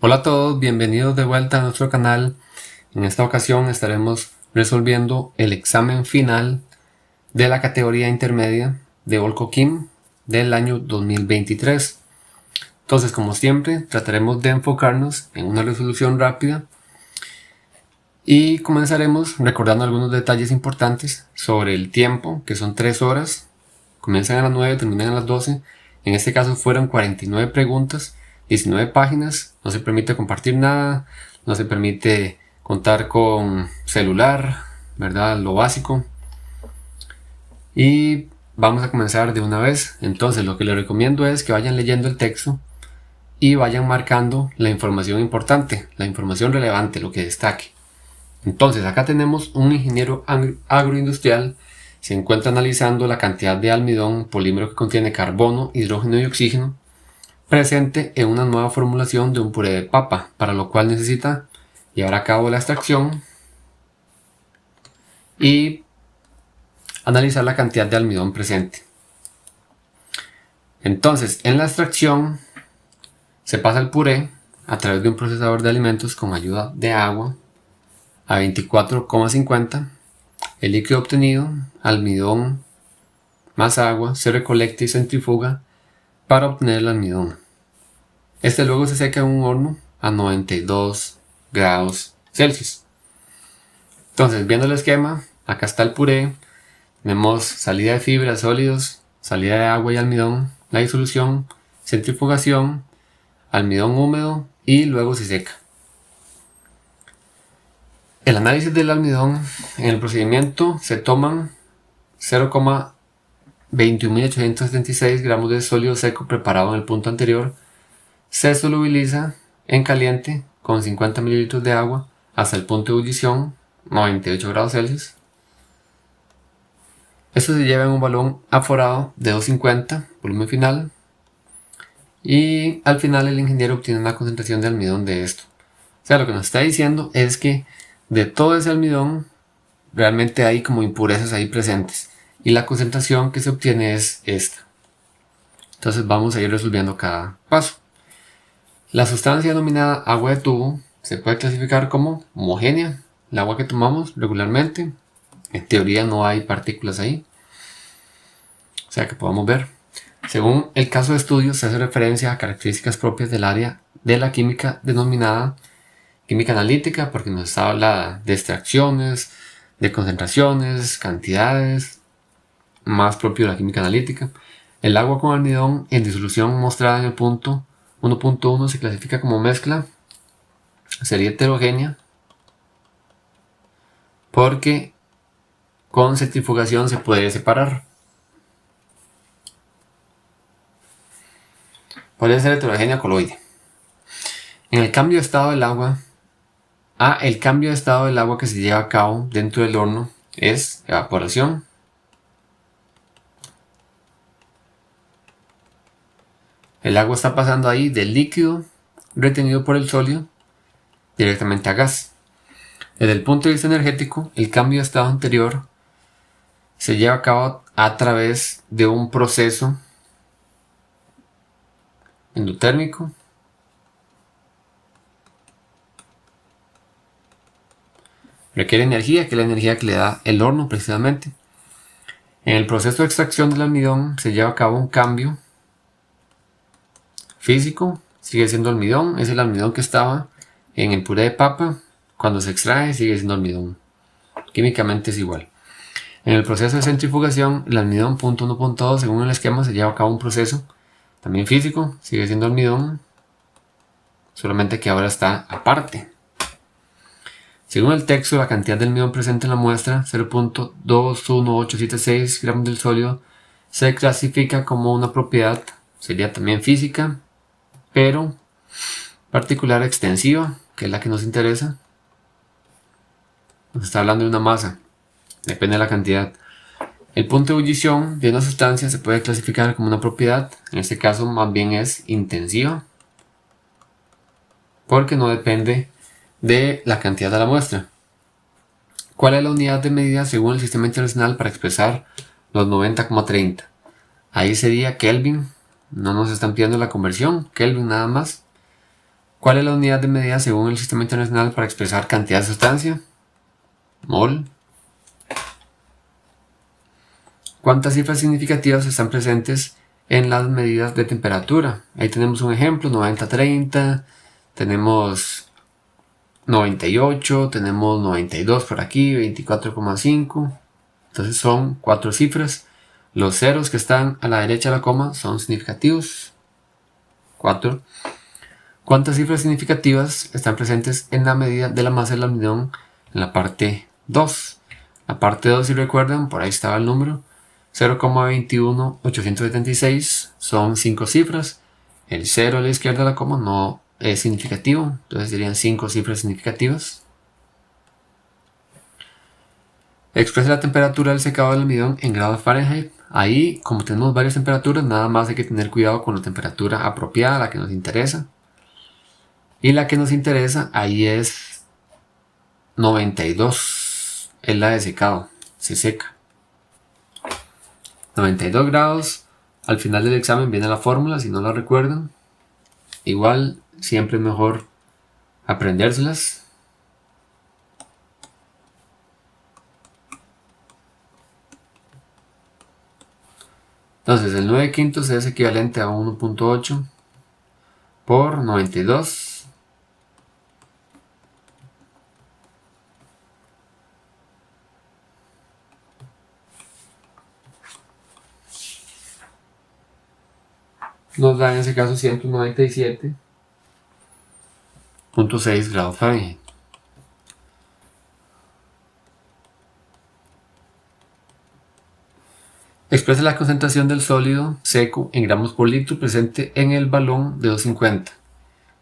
Hola a todos, bienvenidos de vuelta a nuestro canal. En esta ocasión estaremos resolviendo el examen final de la categoría intermedia de Olcoquim del año 2023. Entonces, como siempre, trataremos de enfocarnos en una resolución rápida y comenzaremos recordando algunos detalles importantes sobre el tiempo, que son 3 horas. Comienzan a las 9, terminan a las 12. En este caso fueron 49 preguntas, 19 páginas, no se permite compartir nada, no se permite contar con celular, ¿verdad? Lo básico. Y vamos a comenzar de una vez. Entonces lo que les recomiendo es que vayan leyendo el texto y vayan marcando la información importante, la información relevante, lo que destaque. Entonces acá tenemos un ingeniero agroindustrial. Se encuentra analizando la cantidad de almidón, polímero que contiene carbono, hidrógeno y oxígeno, presente en una nueva formulación de un puré de papa, para lo cual necesita llevar a cabo la extracción y analizar la cantidad de almidón presente. Entonces, en la extracción se pasa el puré a través de un procesador de alimentos con ayuda de agua a 24,50. El líquido obtenido, almidón más agua, se recolecta y centrifuga para obtener el almidón. Este luego se seca en un horno a 92 grados Celsius. Entonces, viendo el esquema, acá está el puré, tenemos salida de fibras, sólidos, salida de agua y almidón, la disolución, centrifugación, almidón húmedo y luego se seca. El análisis del almidón: en el procedimiento se toman 0,21.876 gramos de sólido seco preparado en el punto anterior, se solubiliza en caliente con 50 ml de agua hasta el punto de ebullición, 98 grados Celsius. Esto se lleva en un balón aforado de 250, volumen final, y al final el ingeniero obtiene una concentración de almidón de esto. O sea, lo que nos está diciendo es que de todo ese almidón realmente hay como impurezas ahí presentes y la concentración que se obtiene es esta. Entonces vamos a ir resolviendo cada paso. La sustancia denominada agua de tubo se puede clasificar como homogénea, el agua que tomamos regularmente. En teoría no hay partículas ahí, o sea que podamos ver. Según el caso de estudio, se hace referencia a características propias del área de la química denominada química analítica, porque nos habla de extracciones, de concentraciones, cantidades, más propio de la química analítica. El agua con almidón en disolución mostrada en el punto 1.1 se clasifica como mezcla, sería heterogénea, porque con centrifugación se puede separar. Puede ser heterogénea coloide. En el cambio de estado del agua, el cambio de estado del agua que se lleva a cabo dentro del horno es evaporación. El agua está pasando ahí del líquido retenido por el sólido directamente a gas. Desde el punto de vista energético, el cambio de estado anterior se lleva a cabo a través de un proceso endotérmico. Requiere energía, que es la energía que le da el horno precisamente. En el proceso de extracción del almidón se lleva a cabo un cambio físico, sigue siendo almidón, es el almidón que estaba en el puré de papa. Cuando se extrae sigue siendo almidón, químicamente es igual. En el proceso de centrifugación, el almidón punto 1.2, según el esquema, se lleva a cabo un proceso también físico, sigue siendo almidón, solamente que ahora está aparte. Según el texto, la cantidad de almidón presente en la muestra, 0.21876 gramos del sólido, se clasifica como una propiedad, sería también física, pero particular extensiva, que es la que nos interesa. Nos está hablando de una masa, depende de la cantidad. El punto de ebullición de una sustancia se puede clasificar como una propiedad, en este caso más bien es intensiva, porque no depende de la cantidad de la muestra. ¿Cuál es la unidad de medida según el sistema internacional para expresar los 90,30? Ahí sería Kelvin, no nos están pidiendo la conversión, Kelvin nada más. ¿Cuál es la unidad de medida según el Sistema Internacional para expresar cantidad de sustancia? Mol. ¿Cuántas cifras significativas están presentes en las medidas de temperatura? Ahí tenemos un ejemplo, 90-30, tenemos 98, tenemos 92 por aquí, 24,5. Entonces son 4 cifras. Los ceros que están a la derecha de la coma son significativos. 4. ¿Cuántas cifras significativas están presentes en la medida de la masa del almidón en la parte 2? La parte 2, si recuerdan, por ahí estaba el número. 0,21876 son 5 cifras. El 0 a la izquierda de la coma no es significativo, entonces serían 5 cifras significativas. Expresa la temperatura del secado del almidón en grados Fahrenheit. Ahí, como tenemos varias temperaturas, nada más hay que tener cuidado con la temperatura apropiada, la que nos interesa. Y la que nos interesa ahí es 92, es la de secado, se seca. 92 grados, al final del examen viene la fórmula, si no la recuerdan. Igual, siempre es mejor aprendérselas. Entonces, el 9/5 es equivalente a 1.8 por 92. Nos da en ese caso 197.6 grados Fahrenheit. Expresa la concentración del sólido seco en gramos por litro presente en el balón de 250.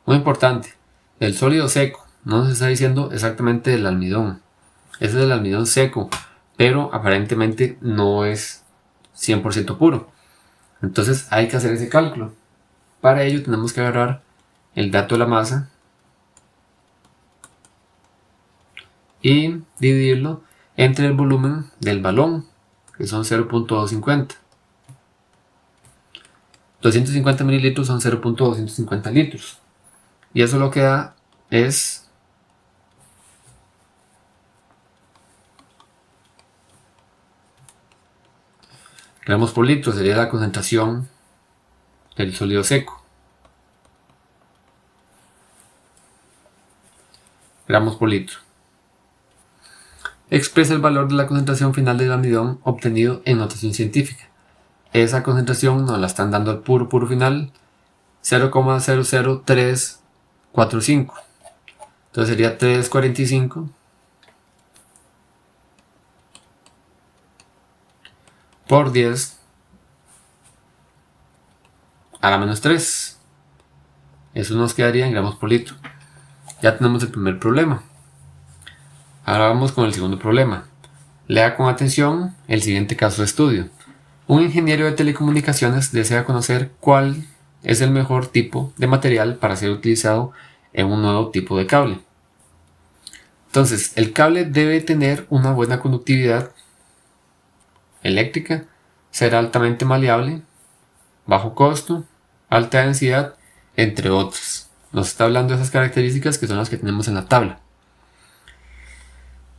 Muy importante, el sólido seco, no nos está diciendo exactamente el almidón. Ese es el almidón seco, pero aparentemente no es 100% puro. Entonces hay que hacer ese cálculo. Para ello tenemos que agarrar el dato de la masa y dividirlo entre el volumen del balón, que son 0.250. 250 mililitros son 0.250 litros. Y eso lo que da es gramos por litro, sería la concentración del sólido seco. Gramos por litro. Expresa el valor de la concentración final del almidón obtenido en notación científica. Esa concentración nos la están dando al puro final, 0,00345. Entonces sería 345 por 10 a la menos 3. Eso nos quedaría en gramos por litro. Ya tenemos el primer problema. Ahora vamos con el segundo problema. Lea con atención el siguiente caso de estudio. Un ingeniero de telecomunicaciones desea conocer cuál es el mejor tipo de material para ser utilizado en un nuevo tipo de cable. Entonces, el cable debe tener una buena conductividad eléctrica, ser altamente maleable, bajo costo, alta densidad, entre otras. Nos está hablando de esas características que son las que tenemos en la tabla.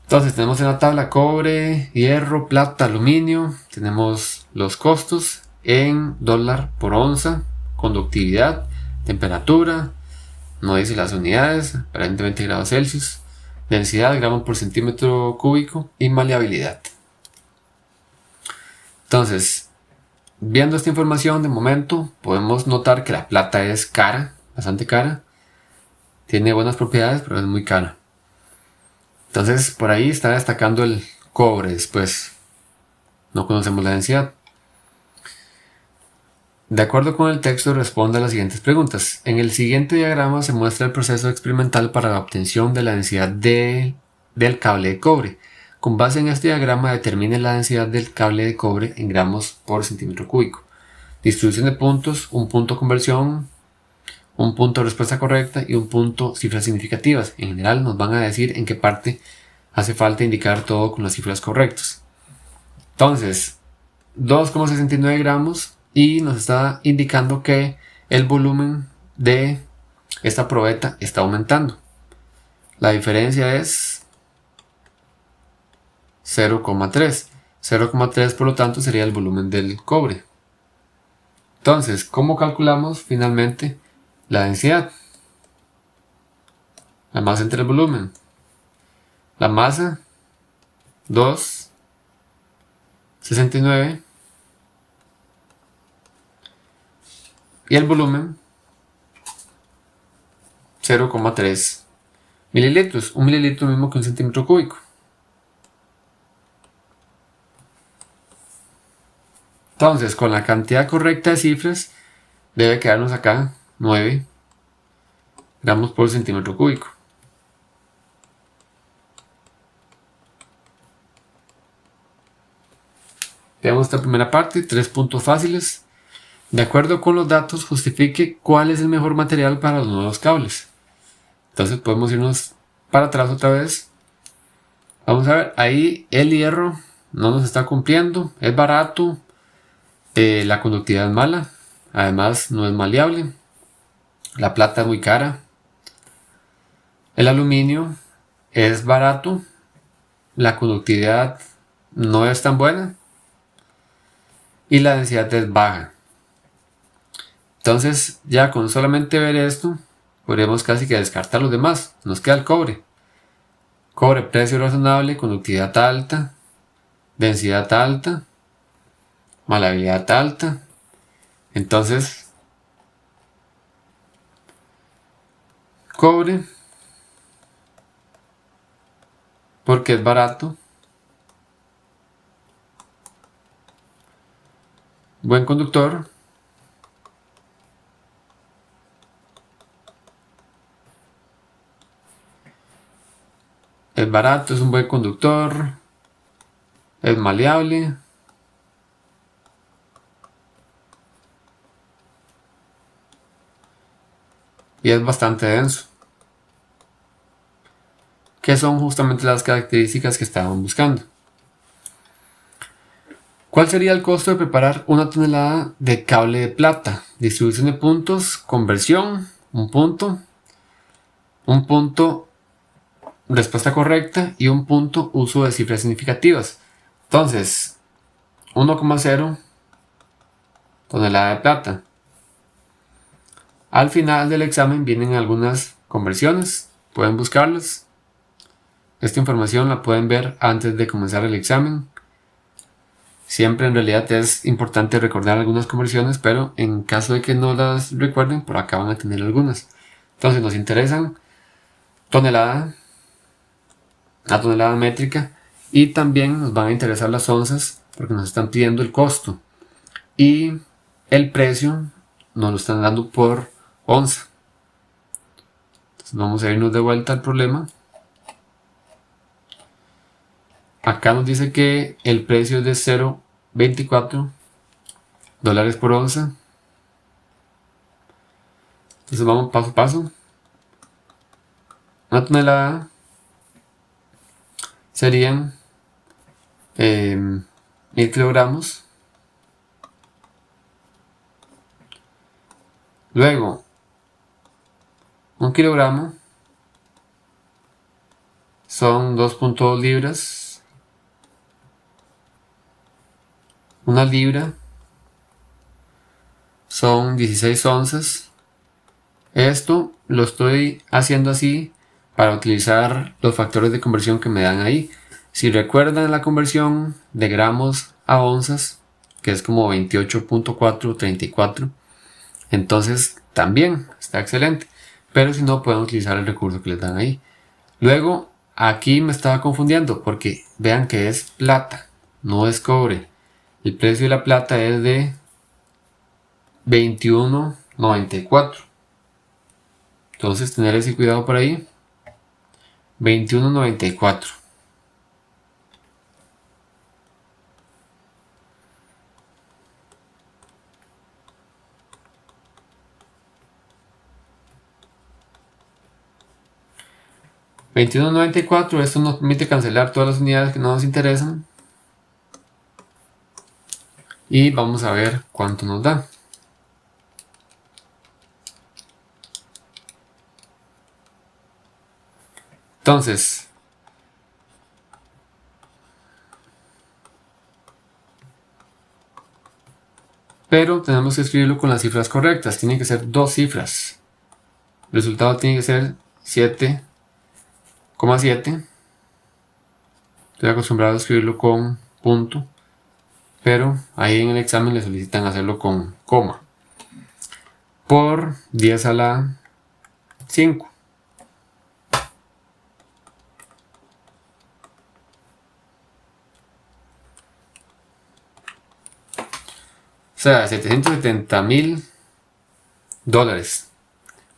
Entonces tenemos en la tabla cobre, hierro, plata, aluminio. Tenemos los costos en dólar por onza, conductividad, temperatura, no dice las unidades, aparentemente grados Celsius, densidad, gramos por centímetro cúbico y maleabilidad. Entonces, viendo esta información de momento, podemos notar que la plata es cara, bastante cara. Tiene buenas propiedades, pero es muy cara. Entonces, por ahí está destacando el cobre después. No conocemos la densidad. De acuerdo con el texto, responde a las siguientes preguntas. En el siguiente diagrama se muestra el proceso experimental para la obtención de la densidad del cable de cobre. Con base en este diagrama, determine la densidad del cable de cobre en gramos por centímetro cúbico. Distribución de puntos, un punto conversión, un punto respuesta correcta y un punto cifras significativas. En general nos van a decir en qué parte hace falta indicar todo con las cifras correctas. Entonces, 2,69 gramos y nos está indicando que el volumen de esta probeta está aumentando. La diferencia es 0,3. 0,3 por lo tanto sería el volumen del cobre. Entonces, ¿cómo calculamos finalmente la densidad? La masa entre el volumen. La masa 2,69 y el volumen 0,3 mililitros. Un mililitro mismo que un centímetro cúbico. Entonces, con la cantidad correcta de cifras, debe quedarnos acá 9 gramos por centímetro cúbico. Veamos esta primera parte, 3 puntos fáciles. De acuerdo con los datos, justifique cuál es el mejor material para los nuevos cables. Entonces podemos irnos para atrás otra vez. Vamos a ver, ahí el hierro no nos está cumpliendo, es barato, la conductividad es mala, además no es maleable, la plata es muy cara, el aluminio es barato, la conductividad no es tan buena y la densidad es baja. Entonces ya con solamente ver esto podríamos casi que descartar los demás. Nos queda el cobre. Cobre, precio razonable, conductividad alta, densidad alta, maleabilidad alta. Entonces, cobre, porque es barato, buen conductor, es barato, es un buen conductor, es maleable, y es bastante denso, que son justamente las características que estaban buscando. ¿Cuál sería el costo de preparar una tonelada de cable de plata? Distribución de puntos, conversión, un punto, respuesta correcta y un punto uso de cifras significativas. Entonces, 1,0 tonelada de plata. Al final del examen vienen algunas conversiones, pueden buscarlas. Esta información la pueden ver antes de comenzar el examen. Siempre en realidad es importante recordar algunas conversiones, pero en caso de que no las recuerden, por acá van a tener algunas. Entonces nos interesan tonelada, la tonelada métrica, y también nos van a interesar las onzas porque nos están pidiendo el costo y el precio nos lo están dando por onza. Entonces vamos a irnos de vuelta al problema. Acá nos dice que el precio es de 0,24 dólares por onza. Entonces vamos paso a paso. Una tonelada serían 1000 kilogramos. Luego, 1 kilogramo son 2,2 libras. Una libra son 16 onzas. Esto lo estoy haciendo así para utilizar los factores de conversión que me dan ahí. Si recuerdan la conversión de gramos a onzas, que es como 28.434, entonces también está excelente. Pero si no, pueden utilizar el recurso que les dan ahí. Luego, aquí me estaba confundiendo porque vean que es plata, no es cobre. El precio de la plata es de 21.94. Entonces tener ese cuidado por ahí. 21.94. Esto nos permite cancelar todas las unidades que no nos interesan. Y vamos a ver cuánto nos da. Entonces, pero tenemos que escribirlo con las cifras correctas. Tienen que ser 2 cifras. El resultado tiene que ser 7,7. Estoy acostumbrado a escribirlo con punto, pero ahí en el examen le solicitan hacerlo con coma. Por 10 a la 5. O sea, $770,000.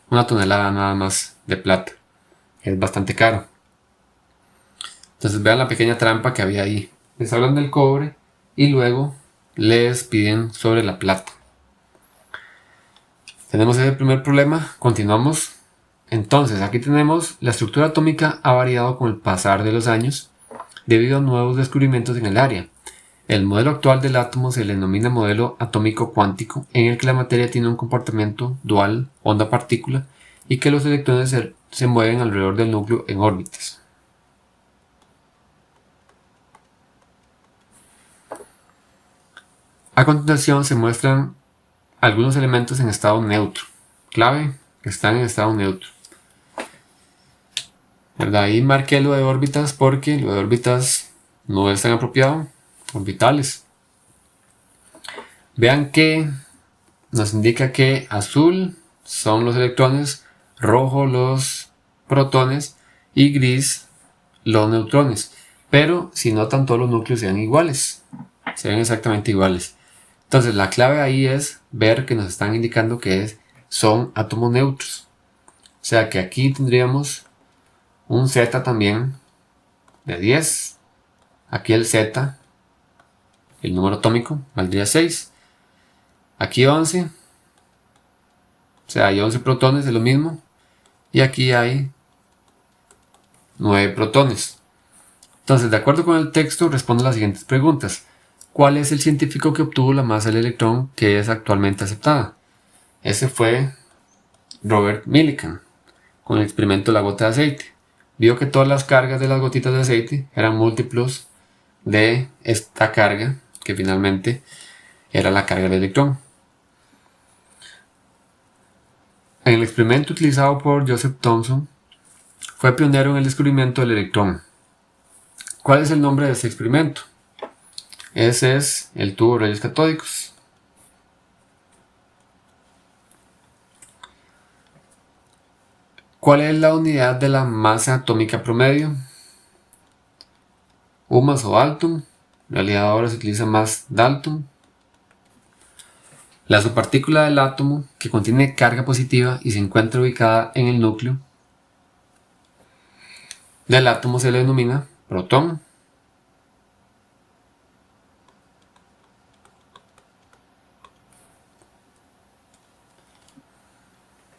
Una tonelada nada más de plata. Es bastante caro. Entonces vean la pequeña trampa que había ahí. Les hablan del cobre y luego les piden sobre la plata. Tenemos ese primer problema. Continuamos. Entonces aquí tenemos la estructura atómica ha variado con el pasar de los años debido a nuevos descubrimientos en el área. El modelo actual del átomo se le denomina modelo atómico cuántico, en el que la materia tiene un comportamiento dual onda-partícula y que los electrones se mueven alrededor del núcleo en órbitas. A continuación se muestran algunos elementos en estado neutro. Clave, que están en estado neutro. ¿Verdad? Ahí marqué lo de órbitas porque lo de órbitas no es tan apropiado. Orbitales. Vean que nos indica que azul son los electrones, rojo los protones y gris los neutrones. Pero si notan, todos los núcleos sean iguales. Se ven exactamente iguales. Entonces la clave ahí es ver que nos están indicando que son átomos neutros. O sea que aquí tendríamos un Z también de 10. Aquí el Z, el número atómico, valdría 6. Aquí 11. O sea, hay 11 protones de lo mismo. Y aquí hay 9 protones. Entonces, de acuerdo con el texto, responde las siguientes preguntas. ¿Cuál es el científico que obtuvo la masa del electrón que es actualmente aceptada? Ese fue Robert Millikan, con el experimento de la gota de aceite. Vio que todas las cargas de las gotitas de aceite eran múltiplos de esta carga, que finalmente era la carga del electrón. En el experimento utilizado por Joseph Thomson, fue pionero en el descubrimiento del electrón. ¿Cuál es el nombre de este experimento? Ese es el tubo de rayos catódicos. ¿Cuál es la unidad de la masa atómica promedio? Ohms o Dalton. En realidad ahora se utiliza más Dalton. La subpartícula del átomo que contiene carga positiva y se encuentra ubicada en el núcleo del átomo se le denomina protón.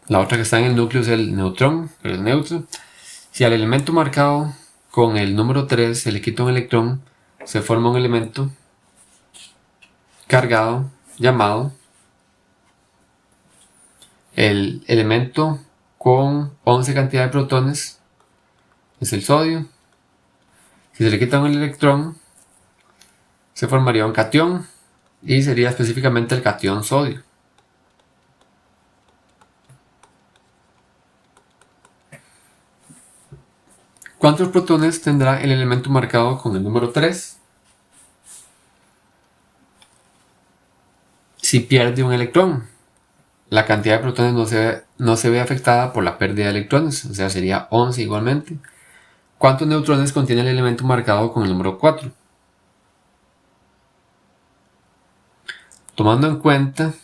La otra que está en el núcleo es el neutrón, el neutro. Si al elemento marcado con el número 3 se le quita un electrón, se forma un elemento cargado llamado el elemento con 11 cantidad de protones, es el sodio. Si se le quita un electrón, se formaría un catión y sería específicamente el catión sodio. ¿Cuántos protones tendrá el elemento marcado con el número 3? Si pierde un electrón, la cantidad de protones no se ve afectada por la pérdida de electrones, o sea, sería 11 igualmente. ¿Cuántos neutrones contiene el elemento marcado con el número 4? Tomando en cuenta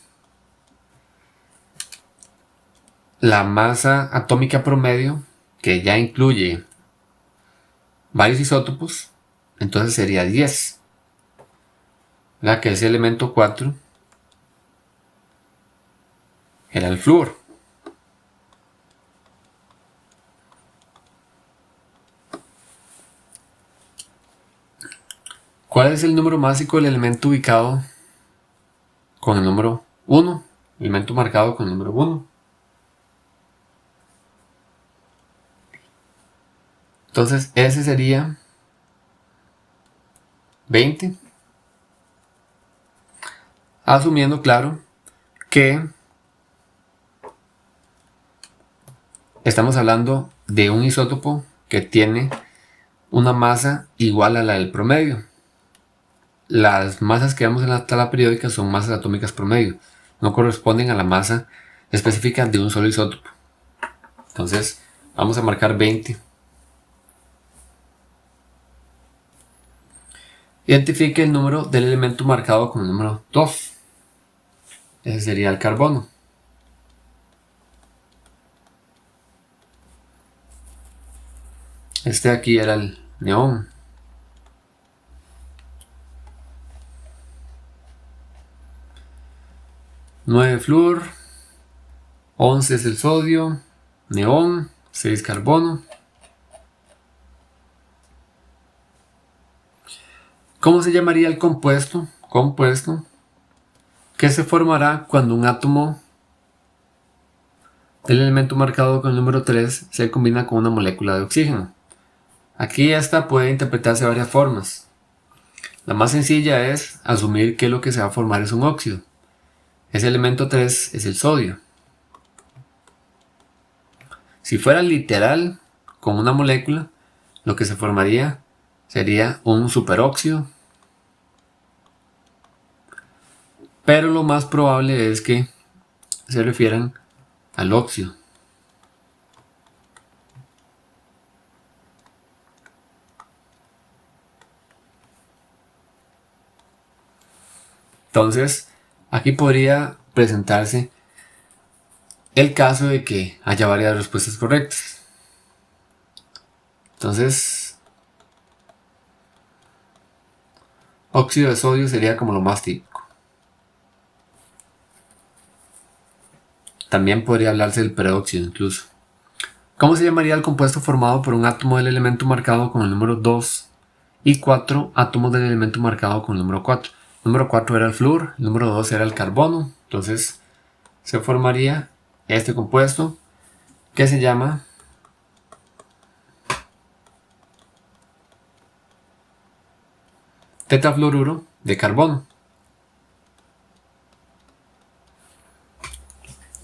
la masa atómica promedio, que ya incluye varios isótopos, entonces sería 10. ¿Verdad? Que ese elemento 4 era el flúor. ¿Cuál es el número másico del elemento ubicado con el número 1? Elemento marcado con el número 1. Entonces ese sería 20. Asumiendo, claro, que estamos hablando de un isótopo que tiene una masa igual a la del promedio. Las masas que vemos en la tabla periódica son masas atómicas promedio, no corresponden a la masa específica de un solo isótopo. Entonces vamos a marcar 20. Identifique el número del elemento marcado con el número 2. Ese sería el carbono. Este de aquí era el neón. $9 flúor, 11 es el sodio, neón, 6 carbono. ¿Cómo se llamaría el compuesto? Que se formará cuando un átomo del elemento marcado con el número 3 se combina con una molécula de oxígeno. Aquí esta puede interpretarse de varias formas. La más sencilla es asumir que lo que se va a formar es un óxido. Ese elemento 3 es el sodio. Si fuera literal con una molécula, lo que se formaría sería un superóxido. Pero lo más probable es que se refieran al óxido. Entonces, aquí podría presentarse el caso de que haya varias respuestas correctas. Entonces, óxido de sodio sería como lo más típico. También podría hablarse del peróxido incluso. ¿Cómo se llamaría el compuesto formado por un átomo del elemento marcado con el número 2 y 4 átomos del elemento marcado con el número 4? El número 4 era el flúor, el número 2 era el carbono. Entonces se formaría este compuesto que se llama tetafluoruro de carbono.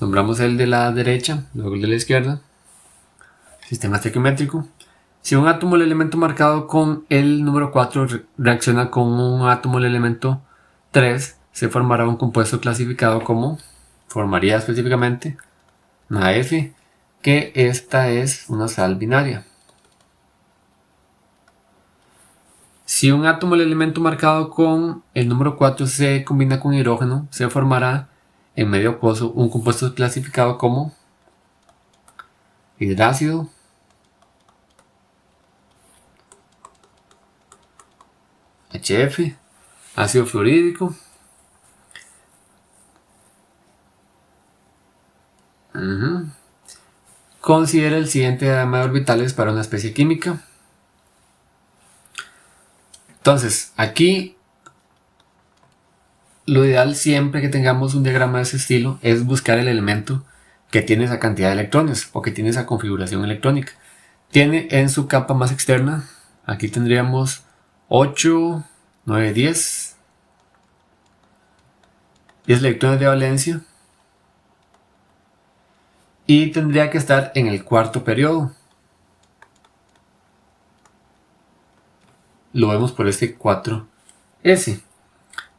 Nombramos el de la derecha, luego el de la izquierda. Sistema estequiométrico. Si un átomo del elemento marcado con el número 4 reacciona con un átomo del elemento 3, se formará un compuesto clasificado como, formaría específicamente una F, que esta es una sal binaria. Si un átomo del elemento marcado con el número 4 se combina con hidrógeno, se formará en medio acuoso un compuesto clasificado como hidrácido, HF, ácido fluorídrico. Considera el siguiente diagrama de orbitales para una especie química. Entonces, aquí lo ideal siempre que tengamos un diagrama de ese estilo es buscar el elemento que tiene esa cantidad de electrones o que tiene esa configuración electrónica. Tiene en su capa más externa, aquí tendríamos 8, 9, 10 electrones de valencia y tendría que estar en el cuarto periodo. Lo vemos por este 4s.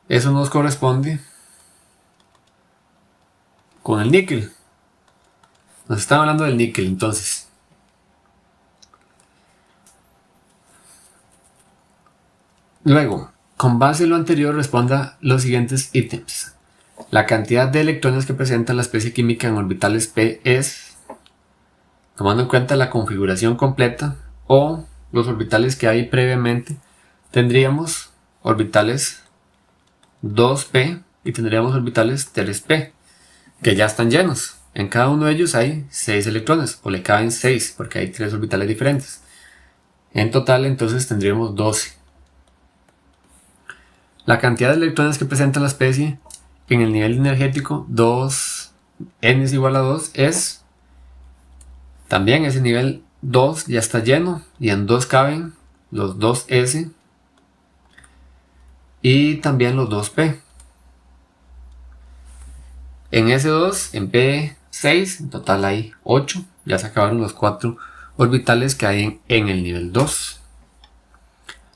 Eso nos corresponde con el níquel. Nos están hablando del níquel entonces. Luego, con base en lo anterior, responda los siguientes ítems. La cantidad de electrones que presenta la especie química en orbitales p es, tomando en cuenta la configuración completa o los orbitales que hay previamente, tendríamos orbitales 2p y tendríamos orbitales 3p que ya están llenos. En cada uno de ellos hay 6 electrones, o le caben 6 porque hay 3 orbitales diferentes. En total entonces tendríamos 12. La cantidad de electrones que presenta la especie en el nivel energético 2n es igual a 2 es también ese nivel 2 ya está lleno y en 2 caben los 2s y también los 2p. En S2, en P6, en total hay 8. Ya se acabaron los 4 orbitales que hay en el nivel 2.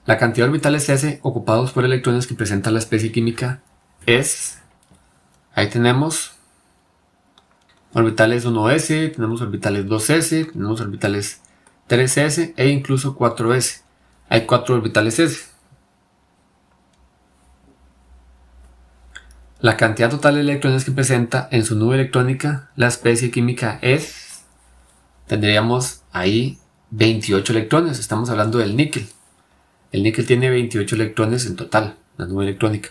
La cantidad de orbitales S ocupados por electrones que presenta la especie química es... Ahí tenemos orbitales 1s, tenemos orbitales 2s, tenemos orbitales 3s e incluso 4s. Hay 4 orbitales s. La cantidad total de electrones que presenta en su nube electrónica la especie química es... Tendríamos ahí 28 electrones. Estamos hablando del níquel. El níquel tiene 28 electrones en total, la nube electrónica.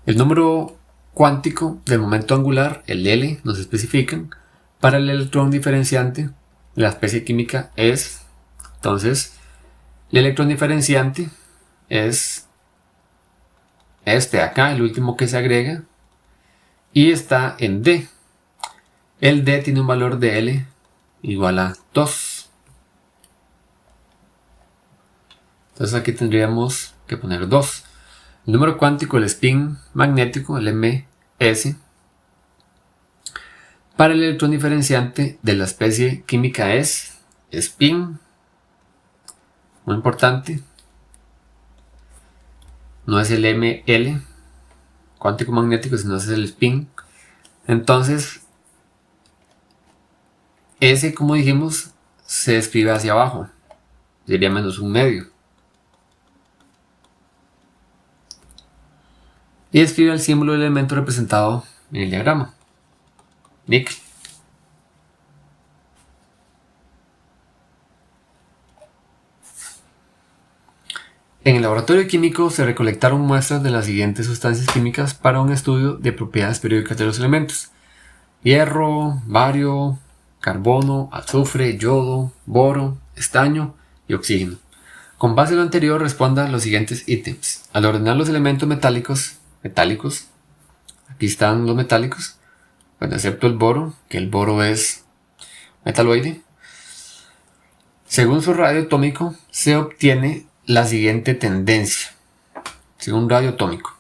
El número cuántico del momento angular, el L, nos especifican. Para el electrón diferenciante, la especie química es... Entonces, el electrón diferenciante es... este acá, el último que se agrega, y está en D. El D tiene un valor de L igual a 2. Entonces aquí tendríamos que poner 2. El número cuántico, el spin magnético, el ms, para el electrón diferenciante de la especie química es spin, muy importante. No es el ml cuántico magnético, sino es el spin. Entonces, S, como dijimos, se escribe hacia abajo. Sería menos un medio. Y escribe el símbolo del elemento representado en el diagrama. Níquel. En el laboratorio químico se recolectaron muestras de las siguientes sustancias químicas para un estudio de propiedades periódicas de los elementos: hierro, bario, carbono, azufre, yodo, boro, estaño y oxígeno. Con base en lo anterior, responda a los siguientes ítems. Al ordenar los elementos metálicos, aquí están los metálicos, bueno, excepto el boro, que el boro es metaloide. Según su radio atómico, se obtiene la siguiente tendencia, según radio atómico.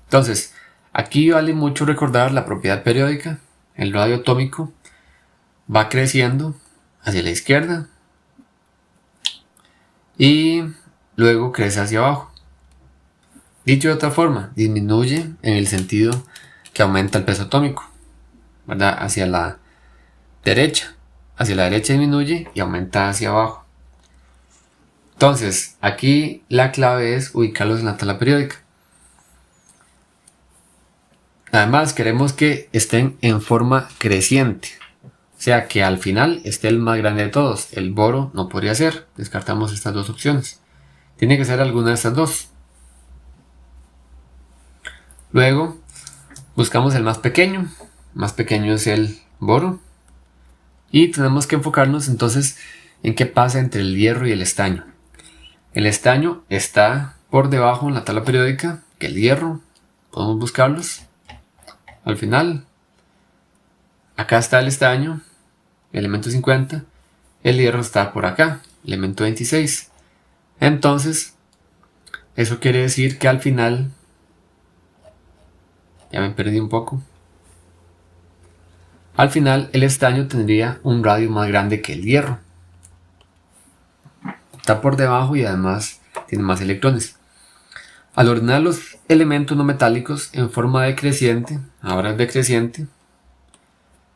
Entonces, aquí vale mucho recordar la propiedad periódica. El radio atómico va creciendo hacia la izquierda y luego crece hacia abajo. Dicho de otra forma, disminuye en el sentido que aumenta el peso atómico, ¿verdad? Hacia la derecha. Hacia la derecha disminuye y aumenta hacia abajo. Entonces, aquí la clave es ubicarlos en la tabla periódica. Además, queremos que estén en forma creciente. O sea, que al final esté el más grande de todos. El boro no podría ser. Descartamos estas dos opciones. Tiene que ser alguna de estas dos. Luego, buscamos el más pequeño. El más pequeño es el boro. Y tenemos que enfocarnos entonces en qué pasa entre el hierro y el estaño. El estaño está por debajo en la tabla periódica que el hierro. Podemos buscarlos. Al final, acá está el estaño, elemento 50. El hierro está por acá, elemento 26. Entonces, eso quiere decir que al final, ya me perdí un poco. Al final, el estaño tendría un radio más grande que el hierro. Está por debajo y además tiene más electrones. Al ordenar los elementos no metálicos en forma decreciente, ahora es decreciente,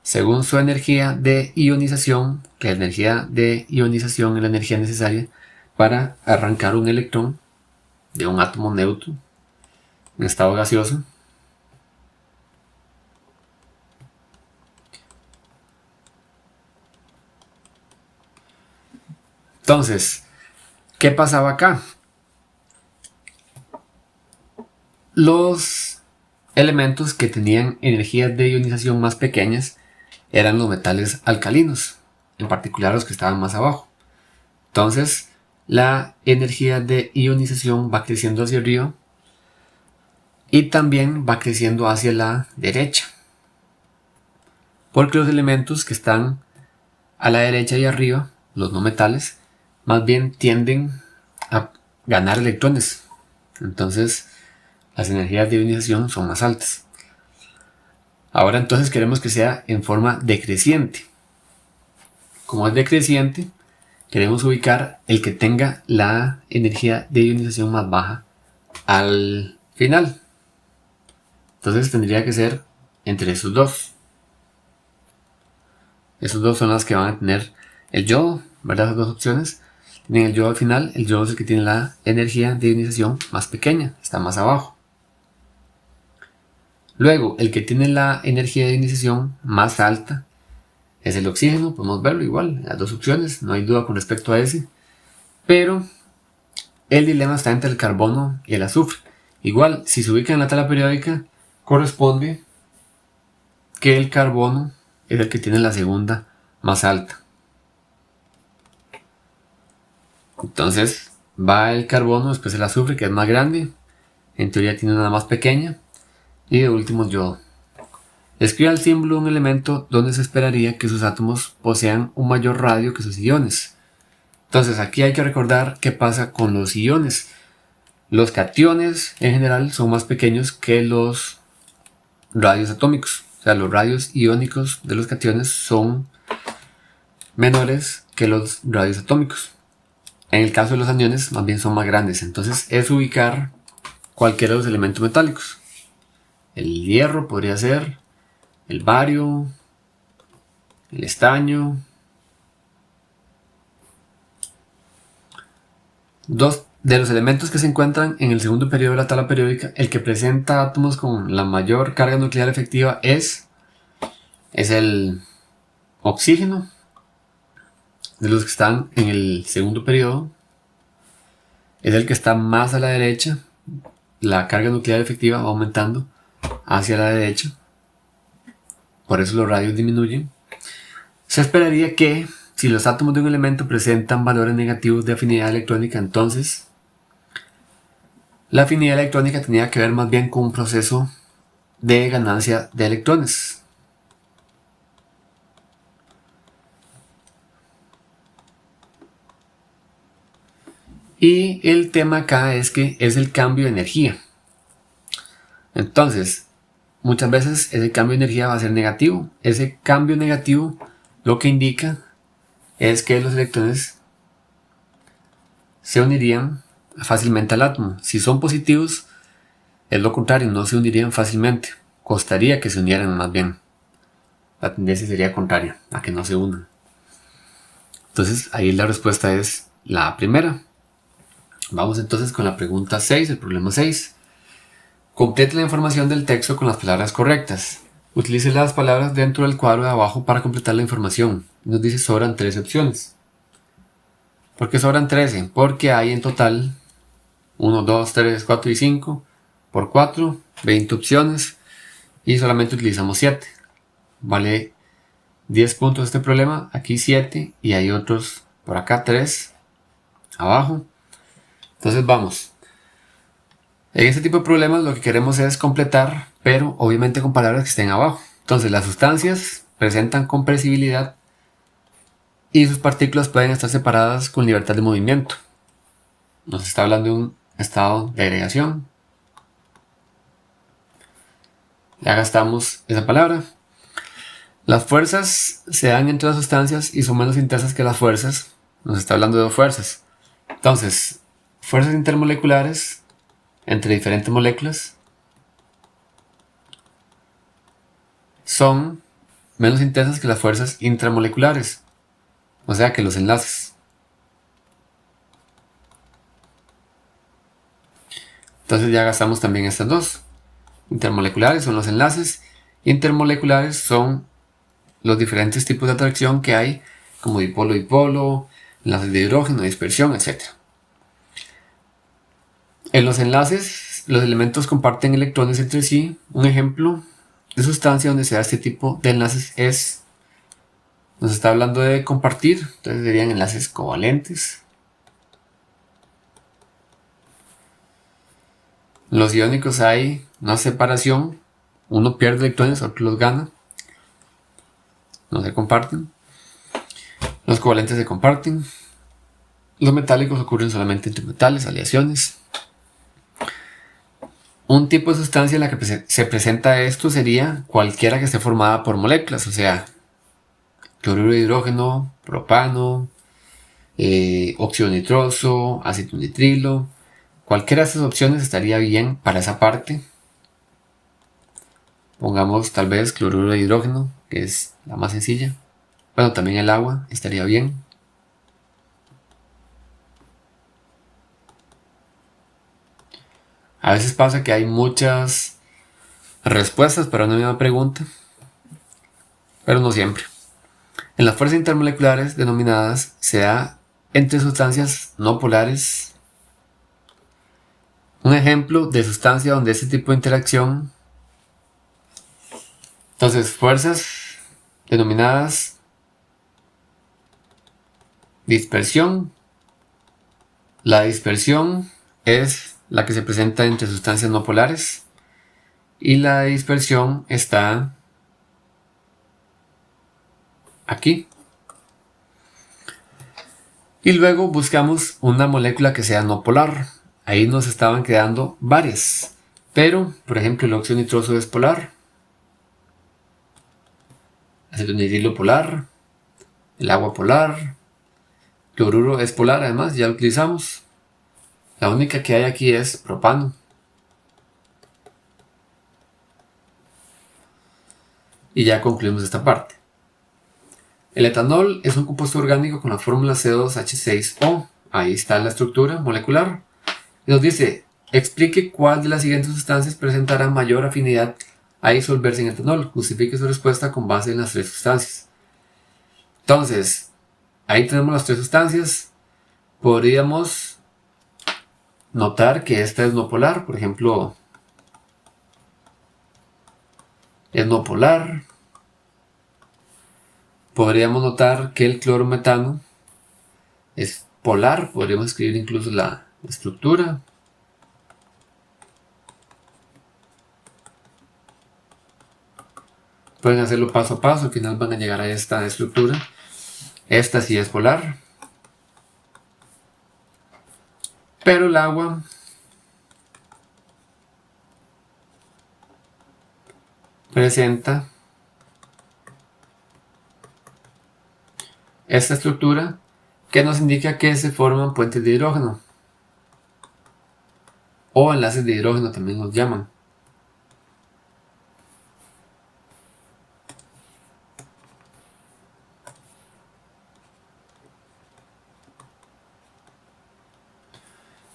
según su energía de ionización, que la energía de ionización es la energía necesaria para arrancar un electrón de un átomo neutro en estado gaseoso. Entonces, ¿qué pasaba acá? Los elementos que tenían energías de ionización más pequeñas eran los metales alcalinos, en particular los que estaban más abajo. Entonces, la energía de ionización va creciendo hacia arriba y también va creciendo hacia la derecha, porque los elementos que están a la derecha y arriba, los no metales, más bien tienden a ganar electrones. Entonces las energías de ionización son más altas. Ahora entonces queremos que sea en forma decreciente. Como es decreciente, queremos ubicar el que tenga la energía de ionización más baja al final. Entonces tendría que ser entre esos dos. Esos dos son las que van a tener el yodo, ¿verdad? Esas dos opciones. Tienen el yodo al final. El yodo es el que tiene la energía de ionización más pequeña, está más abajo. Luego, el que tiene la energía de ionización más alta es el oxígeno. Podemos verlo igual, las dos opciones, no hay duda con respecto a ese. Pero el dilema está entre el carbono y el azufre. Igual, si se ubica en la tabla periódica, corresponde que el carbono es el que tiene la segunda más alta. Entonces va el carbono, después el azufre, que es más grande. En teoría tiene una más pequeña. Y de último el yodo. Escriba el símbolo de un elemento donde se esperaría que sus átomos posean un mayor radio que sus iones. Entonces aquí hay que recordar qué pasa con los iones. Los cationes en general son más pequeños que los radios atómicos. O sea, los radios iónicos de los cationes son menores que los radios atómicos. En el caso de los aniones, más bien son más grandes. Entonces es ubicar cualquiera de los elementos metálicos. El hierro podría ser, el bario, el estaño. Dos de los elementos que se encuentran en el segundo periodo de la tabla periódica, el que presenta átomos con la mayor carga nuclear efectiva es el oxígeno. De los que están en el segundo periodo, es el que está más a la derecha. La carga nuclear efectiva va aumentando hacia la derecha, por eso los radios disminuyen. Se esperaría que si los átomos de un elemento presentan valores negativos de afinidad electrónica, entonces la afinidad electrónica tenía que ver más bien con un proceso de ganancia de electrones. Y el tema acá es que es el cambio de energía. Entonces, muchas veces ese cambio de energía va a ser negativo. Ese cambio negativo lo que indica es que los electrones se unirían fácilmente al átomo. Si son positivos, es lo contrario, no se unirían fácilmente. Costaría que se unieran más bien. La tendencia sería contraria, a que no se unan. Entonces, ahí la respuesta es la primera. Vamos entonces con la pregunta 6, el problema 6. Complete la información del texto con las palabras correctas. Utilice las palabras dentro del cuadro de abajo para completar la información. Nos dice sobran 13 opciones. ¿Por qué sobran 13? Porque hay en total 1, 2, 3, 4 y 5 por 4, 20 opciones y solamente utilizamos 7. Vale 10 puntos este problema, aquí 7 y hay otros por acá 3 abajo. Entonces vamos. En este tipo de problemas lo que queremos es completar, pero obviamente con palabras que estén abajo. Entonces las sustancias presentan compresibilidad y sus partículas pueden estar separadas con libertad de movimiento. Nos está hablando de un estado de agregación. Ya gastamos esa palabra. Las fuerzas se dan entre las sustancias y son menos intensas que las fuerzas. Nos está hablando de dos fuerzas. Entonces, fuerzas intermoleculares entre diferentes moléculas son menos intensas que las fuerzas intramoleculares, o sea que los enlaces. Entonces ya gastamos también estas dos. Intermoleculares son los enlaces, intermoleculares son los diferentes tipos de atracción que hay, como dipolo-dipolo, enlaces de hidrógeno, dispersión, etc. En los enlaces, los elementos comparten electrones entre sí. Un ejemplo de sustancia donde se da este tipo de enlaces nos está hablando de compartir, entonces serían enlaces covalentes. En los iónicos hay una separación, uno pierde electrones, otro los gana, no se comparten. Los covalentes se comparten. Los metálicos ocurren solamente entre metales, aleaciones. Un tipo de sustancia en la que se presenta esto sería cualquiera que esté formada por moléculas, o sea, cloruro de hidrógeno, propano, óxido nitroso, ácido nitrilo. Cualquiera de estas opciones estaría bien para esa parte. Pongamos tal vez cloruro de hidrógeno, que es la más sencilla. Bueno, también el agua estaría bien. A veces pasa que hay muchas respuestas para una misma pregunta, pero no siempre. En las fuerzas intermoleculares denominadas se da entre sustancias no polares. Un ejemplo de sustancia donde este tipo de interacción. Entonces, fuerzas denominadas dispersión. La dispersión es la que se presenta entre sustancias no polares y la dispersión está aquí. Y luego buscamos una molécula que sea no polar. Ahí nos estaban quedando varias, pero por ejemplo el óxido nitroso es polar, ácido nitrilo polar, el agua polar, cloruro es polar, además ya lo utilizamos. La única que hay aquí es propano. Y ya concluimos esta parte. El etanol es un compuesto orgánico con la fórmula C2H6O. Ahí está la estructura molecular. Y nos dice, explique cuál de las siguientes sustancias presentará mayor afinidad a disolverse en etanol. Justifique su respuesta con base en las tres sustancias. Entonces, ahí tenemos las tres sustancias. Podríamos notar que esta es no polar. Por ejemplo, es no polar. Podríamos notar que el clorometano es polar. Podríamos escribir incluso la estructura. Pueden hacerlo paso a paso. Al final van a llegar a esta estructura. Esta sí es polar. Pero el agua presenta esta estructura que nos indica que se forman puentes de hidrógeno o enlaces de hidrógeno también los llaman.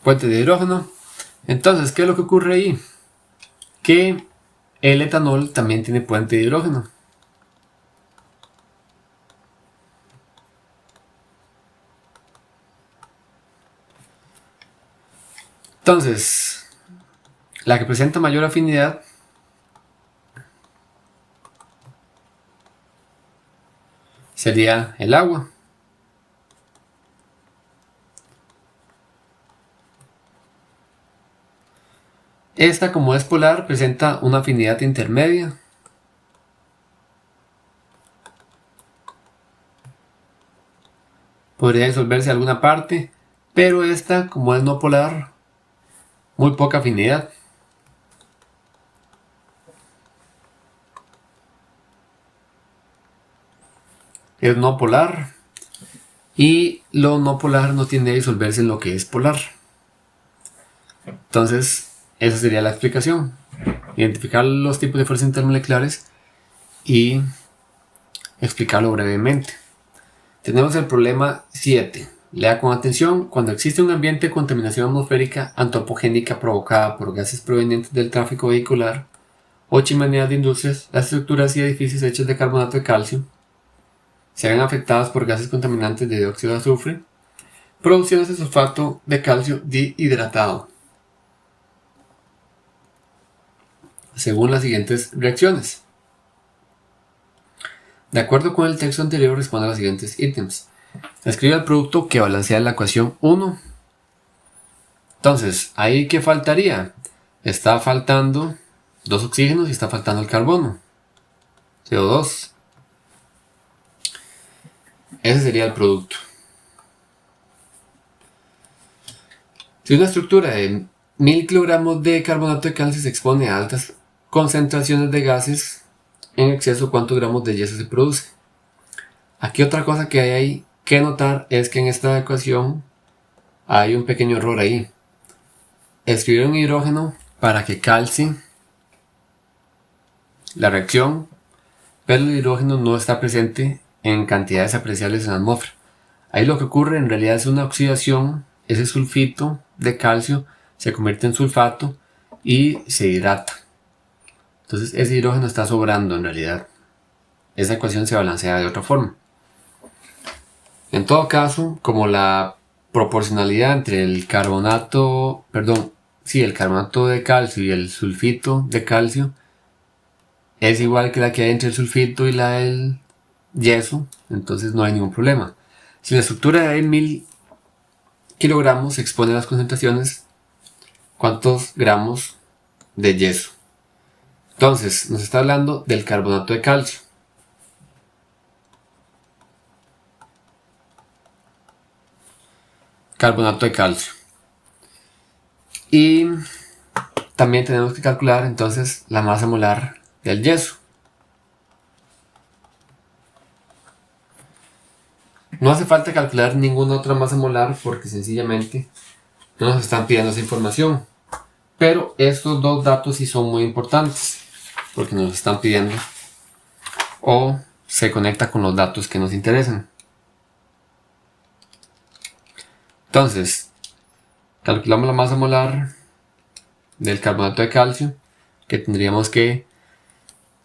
Puentes de hidrógeno. Entonces, ¿qué es lo que ocurre ahí? Que el etanol también tiene puente de hidrógeno. Entonces, la que presenta mayor afinidad sería el agua. Esta, como es polar, presenta una afinidad intermedia. Podría disolverse alguna parte, pero esta, como es no polar, muy poca afinidad. Es no polar y lo no polar no tiende a disolverse en lo que es polar. Entonces, esa sería la explicación. Identificar los tipos de fuerzas intermoleculares y explicarlo brevemente. Tenemos el problema 7. Lea con atención. Cuando existe un ambiente de contaminación atmosférica antropogénica provocada por gases provenientes del tráfico vehicular o chimeneas de industrias, las estructuras y edificios hechos de carbonato de calcio se ven afectadas por gases contaminantes de dióxido de azufre, produciéndose sulfato de calcio dihidratado, según las siguientes reacciones. De acuerdo con el texto anterior, responde a los siguientes ítems. Escribe el producto que balancea la ecuación 1. Entonces, ¿ahí qué faltaría? Está faltando 2 oxígenos y está faltando el carbono, CO2. Ese sería el producto. Si una estructura de 1000 kilogramos de carbonato de calcio se expone a altas concentraciones de gases en exceso, ¿cuántos gramos de yeso se produce? Aquí otra cosa que hay que notar es que en esta ecuación hay un pequeño error ahí. Escribieron hidrógeno para que calce la reacción, pero el hidrógeno no está presente en cantidades apreciables en la atmósfera. Ahí lo que ocurre en realidad es una oxidación. Ese sulfito de calcio se convierte en sulfato y se hidrata. Entonces ese hidrógeno está sobrando en realidad. Esa ecuación se balancea de otra forma. En todo caso, como la proporcionalidad entre el carbonato de calcio y el sulfito de calcio es igual que la que hay entre el sulfito y la del yeso, entonces no hay ningún problema. Si la estructura de 1000 kilogramos se expone a las concentraciones, ¿cuántos gramos de yeso? Entonces, nos está hablando del carbonato de calcio. Carbonato de calcio. Y también tenemos que calcular entonces la masa molar del yeso. No hace falta calcular ninguna otra masa molar porque sencillamente no nos están pidiendo esa información. Pero estos dos datos sí son muy importantes porque nos están pidiendo o se conecta con los datos que nos interesan. Entonces, calculamos la masa molar del carbonato de calcio, que tendríamos que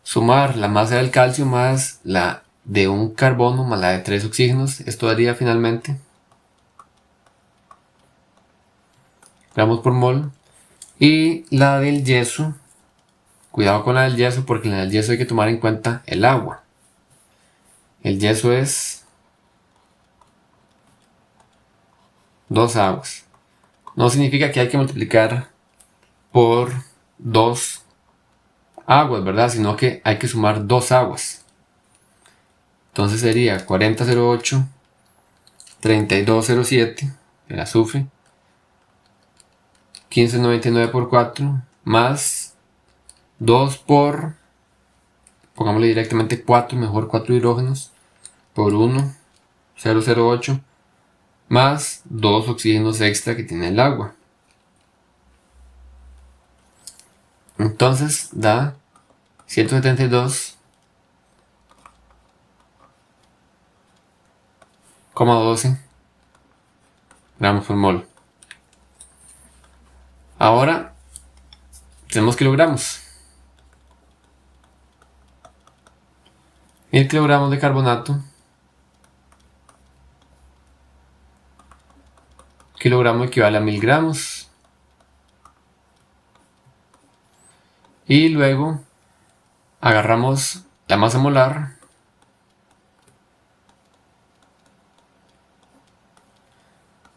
sumar la masa del calcio más la de un carbono más la de 3 oxígenos. Esto daría finalmente gramos por mol. Y la del yeso, cuidado con la del yeso porque en la del yeso hay que tomar en cuenta el agua. El yeso es 2 aguas. No significa que hay que multiplicar por 2 aguas, ¿verdad? Sino que hay que sumar 2 aguas. Entonces sería 40,08, 32,07 el azufre, 15,99 por 4, más 2 por, pongámosle directamente 4, mejor 4 hidrógenos, por 1, 0,08, más 2 oxígenos extra que tiene el agua. Entonces da 172,12 gramos por mol. Ahora tenemos kilogramos. 1000 kilogramos de carbonato. Kilogramo equivale a 1000 gramos. Y luego agarramos la masa molar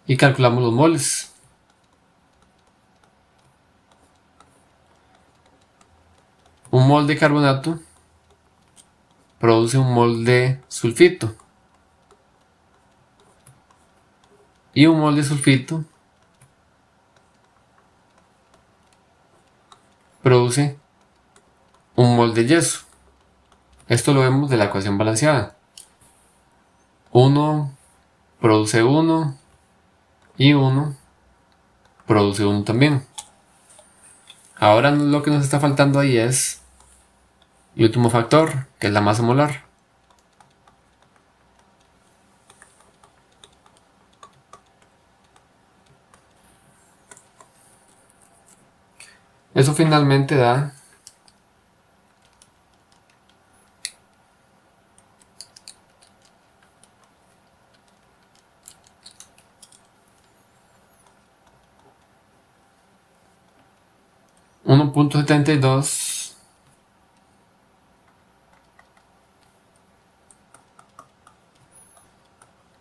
y calculamos los moles. Un mol de carbonato produce un mol de sulfito. Y un mol de sulfito produce un mol de yeso. Esto lo vemos de la ecuación balanceada. 1 produce 1 y 1 produce 1 también. Ahora lo que nos está faltando ahí es el último factor, que es la masa molar. Eso finalmente da 1,72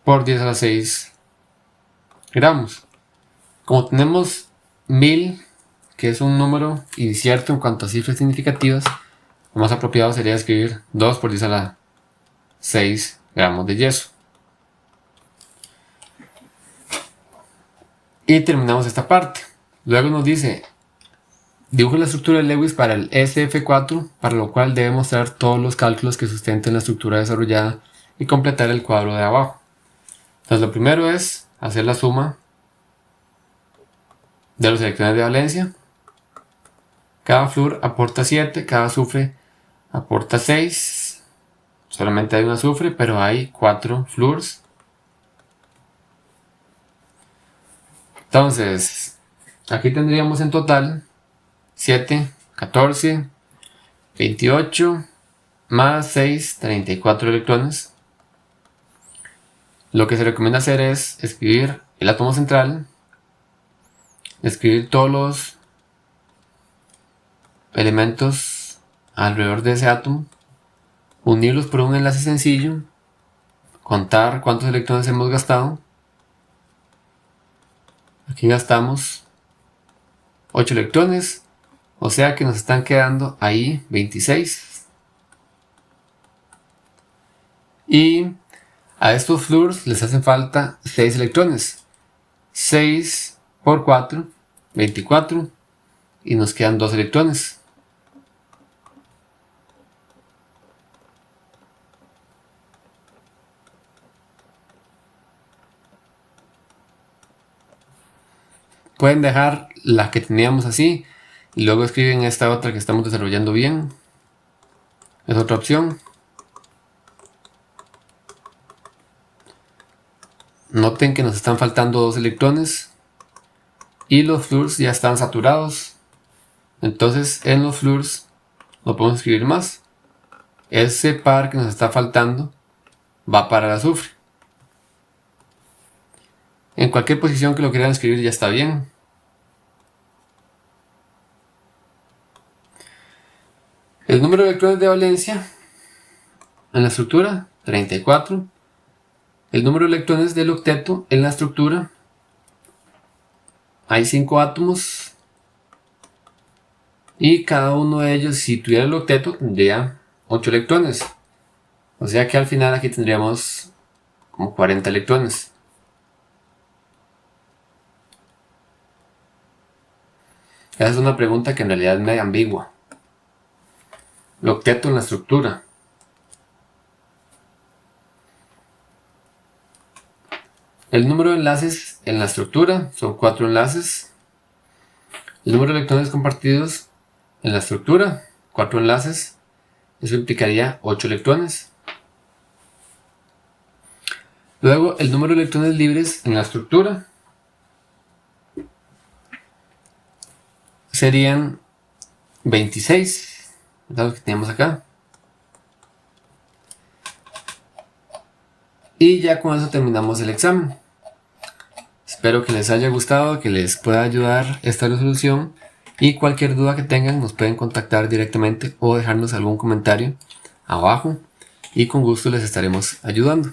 por 10 a la 6 gramos. Como tenemos 1000, que es un número incierto en cuanto a cifras significativas, lo más apropiado sería escribir 2 por 10 a la 6 gramos de yeso. Y terminamos esta parte. Luego nos dice, dibuje la estructura de Lewis para el SF4, para lo cual debe mostrar todos los cálculos que sustenten la estructura desarrollada y completar el cuadro de abajo. Entonces lo primero es hacer la suma de los electrones de valencia. Cada flúor aporta 7, cada azufre aporta 6. Solamente hay un azufre, pero hay 4 flúors. Entonces, aquí tendríamos en total 7, 14, 28, más 6, 34 electrones. Lo que se recomienda hacer es escribir el átomo central, escribir todos los elementos alrededor de ese átomo, unirlos por un enlace sencillo, contar cuántos electrones hemos gastado. Aquí gastamos 8 electrones, o sea que nos están quedando ahí 26. Y a estos flúors les hacen falta 6 electrones. 6 por 4, 24. Y nos quedan 2 electrones. Pueden dejar la que teníamos así y luego escriben esta otra que estamos desarrollando bien. Es otra opción. Noten que nos están faltando 2 electrones y los flúors ya están saturados. Entonces en los flúors no podemos escribir más. Ese par que nos está faltando va para el azufre. En cualquier posición que lo quieran escribir ya está bien. El número de electrones de valencia en la estructura, 34. El número de electrones del octeto en la estructura, hay 5 átomos. Y cada uno de ellos, si tuviera el octeto, tendría 8 electrones. O sea que al final aquí tendríamos como 40 electrones. Esa es una pregunta que en realidad es medio ambigua. El octeto en la estructura. El número de enlaces en la estructura son 4 enlaces. El número de electrones compartidos en la estructura, 4 enlaces. Eso implicaría 8 electrones. Luego el número de electrones libres en la estructura serían 26. Es lo que tenemos acá. Y ya con eso terminamos el examen. Espero que les haya gustado, que les pueda ayudar esta resolución. Y cualquier duda que tengan nos pueden contactar directamente o dejarnos algún comentario abajo. Y con gusto les estaremos ayudando.